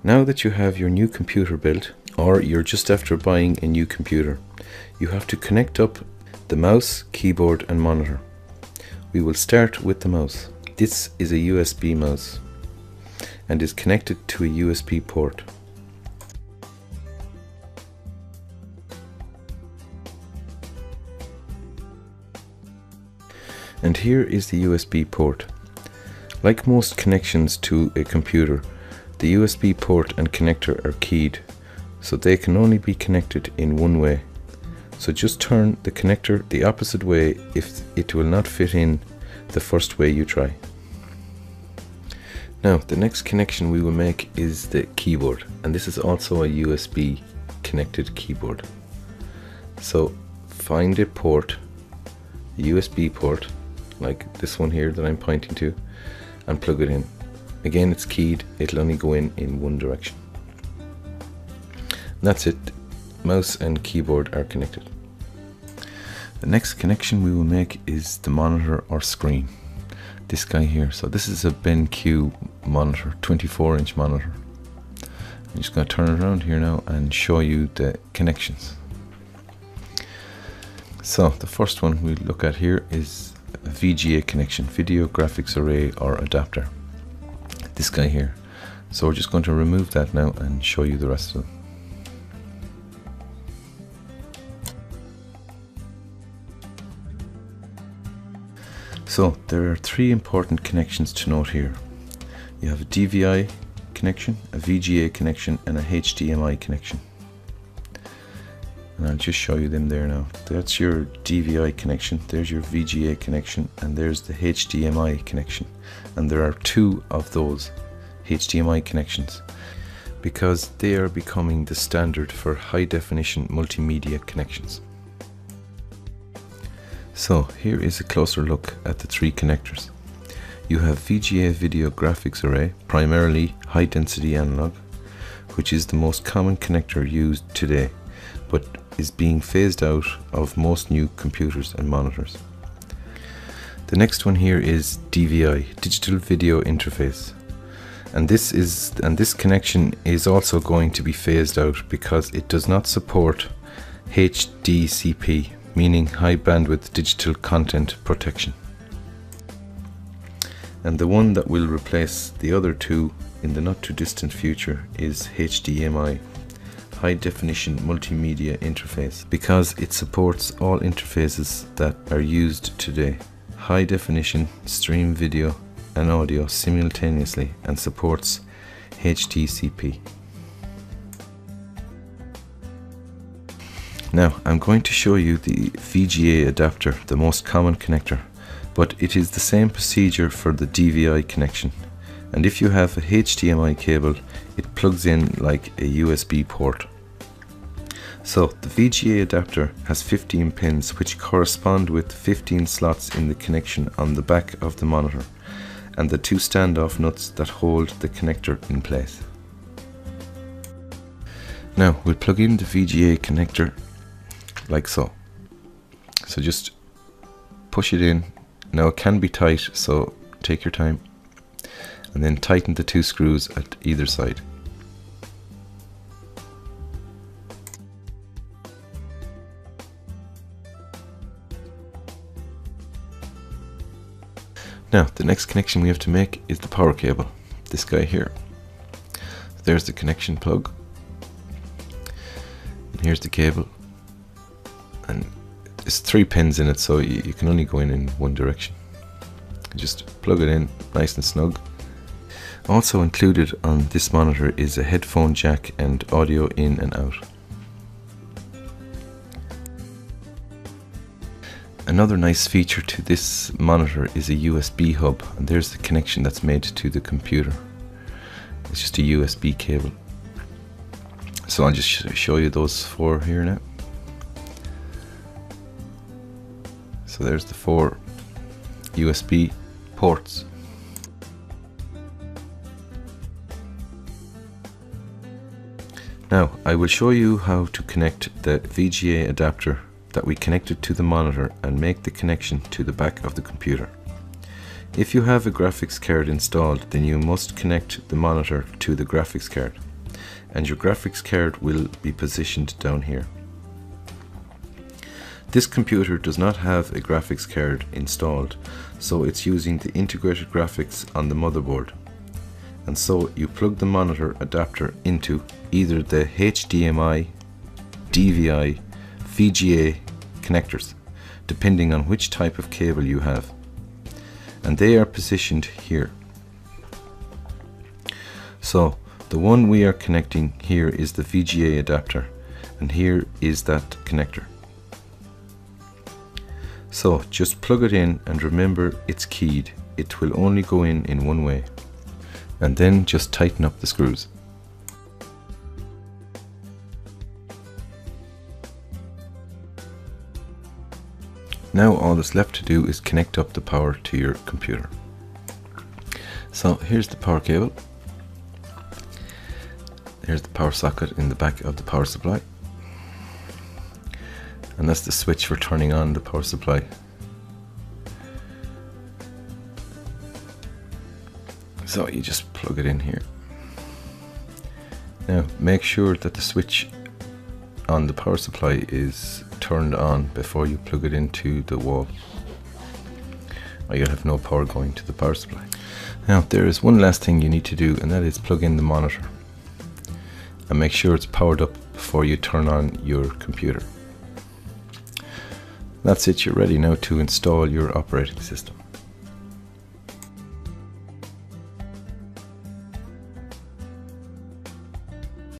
Now that you have your new computer built, or you're just after buying a new computer, you have to connect up the mouse, keyboard and monitor. We will start with the mouse. This is a USB mouse and is connected to a USB port. And here is the USB port. Like most connections to a computer, the USB port and connector are keyed, so they can only be connected in one way. So just turn the connector the opposite way if it will not fit in the first way you try. Now the next connection we will make is the keyboard, and this is also a USB connected keyboard. So find a port, a USB port, like this one here that I'm pointing to, and plug it in. Again, it's keyed, it'll only go in one direction. And that's it, mouse and keyboard are connected. The next connection we will make is the monitor or screen. This guy here. So this is a BenQ monitor, 24-inch monitor. I'm just going to turn it around here now and show you the connections. So the first one we look at here is a VGA connection, video graphics array or adapter. This guy here. So we're just going to remove that now and show you the rest of them. So there are three important connections to note here. You have a DVI connection, a VGA connection and a HDMI connection. And I'll just show you them there now. That's your DVI connection, there's your VGA connection, and there's the HDMI connection. And there are two of those HDMI connections because they are becoming the standard for high definition multimedia connections. So here is a closer look at the three connectors. You have VGA video graphics array, primarily high density analog, which is the most common connector used today, but is being phased out of most new computers and monitors. The next one here is DVI, digital video interface. And this connection is also going to be phased out because it does not support HDCP, meaning high bandwidth digital content protection. And the one that will replace the other two in the not too distant future is HDMI, high definition multimedia interface, because it supports all interfaces that are used today. High definition stream video and audio simultaneously and supports HDCP. Now I'm going to show you the VGA adapter, the most common connector, but it is the same procedure for the DVI connection. And if you have a HDMI cable, it plugs in like a USB port. So the VGA adapter has 15 pins which correspond with 15 slots in the connection on the back of the monitor and the two standoff nuts that hold the connector in place. Now we'll plug in the VGA connector like so. So just push it in. Now it can be tight, so take your time, and then tighten the two screws at either side. Now the next connection we have to make is the power cable, this guy here. There's the connection plug, and here's the cable, and there's 3 pins in it, so you can only go in one direction. Just plug it in nice and snug. Also included on this monitor is a headphone jack and audio in and out. Another nice feature to this monitor is a USB hub, and there's the connection that's made to the computer. It's just a USB cable. So I'll just show you those 4 here now. So there's the 4 USB ports. Now I will show you how to connect the VGA adapter that we connected to the monitor and make the connection to the back of the computer. If you have a graphics card installed, then you must connect the monitor to the graphics card. and your graphics card will be positioned down here. This computer does not have a graphics card installed, so it's using the integrated graphics on the motherboard. And so you plug the monitor adapter into either the HDMI, DVI, VGA connectors, depending on which type of cable you have. And they are positioned here. So the one we are connecting here is the VGA adapter, and here is that connector. So just plug it in, and remember it's keyed. It will only go in one way. And then just tighten up the screws. Now all that's left to do is connect up the power to your computer. So here's the power cable. Here's the power socket in the back of the power supply. And that's the switch for turning on the power supply. So you just plug it in here. Now make sure that the switch on the power supply is turned on before you plug it into the wall, or you'll have no power going to the power supply. Now there is one last thing you need to do, and that is plug in the monitor and make sure it's powered up before you turn on your computer. That's it, you're ready now to install your operating system.